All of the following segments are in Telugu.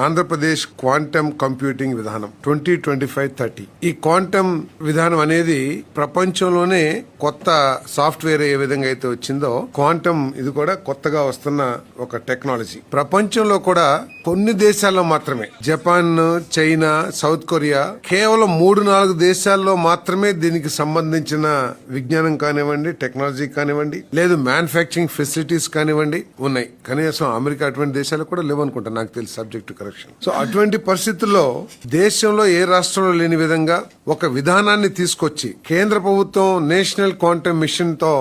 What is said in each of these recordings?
ఆంధ్రప్రదేశ్ క్వాంటమ్ కంప్యూటింగ్ విధానం 2025-30. ఈ క్వాంటమ్ విధానం అనేది ప్రపంచంలోనే కొత్త సాఫ్ట్వేర్ ఏ విధంగా అయితే వచ్చిందో క్వాంటమ్ ఇది కూడా కొత్తగా వస్తున్న ఒక టెక్నాలజీ. ప్రపంచంలో కూడా కొన్ని దేశాల్లో మాత్రమే, జపాన్, చైనా, సౌత్ కొరియా, కేవలం 3-4 దేశాల్లో మాత్రమే దీనికి సంబంధించిన విజ్ఞానం కానివ్వండి, టెక్నాలజీ కానివ్వండి, లేదు మ్యానుఫ్యాక్చరింగ్ ఫెసిలిటీస్ కానివ్వండి ఉన్నాయి. కనీసం అమెరికా అటువంటి దేశాలు కూడా లేవనుకుంటా, నాకు తెలిసి సబ్జెక్ట్ కరెక్షన్. సో అటువంటి పరిస్థితుల్లో దేశంలో ఏ రాష్ట్రంలో లేని విధంగా ఒక విధానాన్ని తీసుకొచ్చి కేంద్ర ప్రభుత్వం నేషనల్ క్వాంటమ్ మిషన్ తో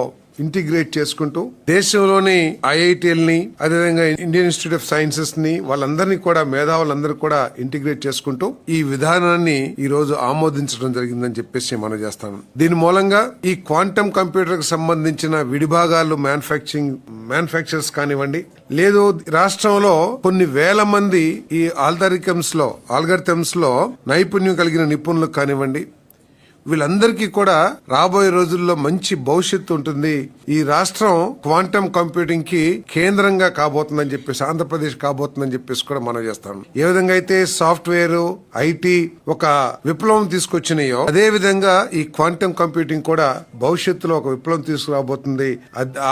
ఇంటిగ్రేట్ చేసుకుంటూ దేశంలోని ఐఐటీఎల్ని, అదేవిధంగా ఇండియన్ ఇన్స్టిట్యూట్ ఆఫ్ సైన్సెస్ ని, వాళ్ళందరినీ కూడా, మేధావులందరూ కూడా ఇంటిగ్రేట్ చేసుకుంటూ ఈ విధానాన్ని ఈ రోజు ఆమోదించడం జరిగిందని చెప్పేసి మనం చేస్తాను. దీని మూలంగా ఈ క్వాంటమ్ కంప్యూటర్ కి సంబంధించిన విడిభాగాలు మ్యానుఫ్యాక్చరర్స్ కానివ్వండి, లేదు రాష్ట్రంలో కొన్ని వేల మంది ఈ ఆల్గరిథమ్స్ లో నైపుణ్యం కలిగిన నిపుణులు కానివ్వండి, వీళ్ళందరికీ కూడా రాబోయే రోజుల్లో మంచి భవిష్యత్తు ఉంటుంది. ఈ రాష్ట్రం క్వాంటమ్ కంప్యూటింగ్ కి కేంద్రంగా కాబోతుందని చెప్పేసి, ఆంధ్రప్రదేశ్ కాబోతుందని చెప్పేసి కూడా మనం చేస్తాం. ఏ విధంగా అయితే సాఫ్ట్వేర్, ఐటీ ఒక విప్లవం తీసుకొచ్చినాయో, అదే విధంగా ఈ క్వాంటమ్ కంప్యూటింగ్ కూడా భవిష్యత్తులో ఒక విప్లవం తీసుకురాబోతుంది.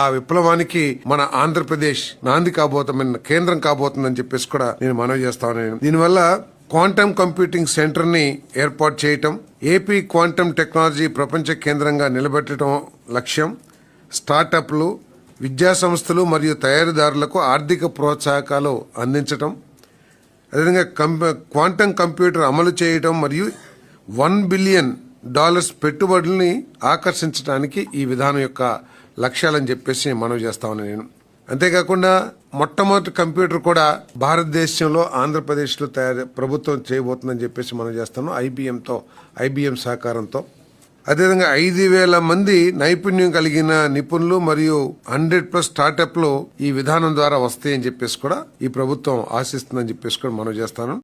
ఆ విప్లవానికి మన ఆంధ్రప్రదేశ్ నాంది కాబోతుందని, కేంద్రం కాబోతుందని చెప్పేసి కూడా నేను మనవి చేస్తాను. దీనివల్ల క్వాంటమ్ కంప్యూటింగ్ సెంటర్ ని ఏర్పాటు చేయటం, ఏపీ క్వాంటమ్ టెక్నాలజీ ప్రపంచ కేంద్రంగా నిలబెట్టడం లక్ష్యం. స్టార్టప్లు, విద్యా సంస్థలు మరియు తయారీదారులకు ఆర్థిక ప్రోత్సాహకాలు అందించటం, అదేవిధంగా క్వాంటమ్ కంప్యూటర్ అమలు చేయటం మరియు $1 బిలియన్ పెట్టుబడుల్ని ఆకర్షించడానికి ఈ విధానం యొక్క లక్ష్యాలని చెప్పేసి మనవి చేస్తామని నేను. అంతేకాకుండా మొట్టమొదటి కంప్యూటర్ కూడా భారతదేశంలో ఆంధ్రప్రదేశ్ లో ప్రభుత్వం చేయబోతుందని చెప్పేసి మనం చేస్తాము, ఐబిఎం సహకారంతో. అదేవిధంగా 5,000 మంది నైపుణ్యం కలిగిన నిపుణులు మరియు 100+ స్టార్టప్లు ఈ విధానం ద్వారా వస్తాయని చెప్పేసి కూడా ఈ ప్రభుత్వం ఆశిస్తుందని చెప్పేసి కూడా మనం చేస్తాను.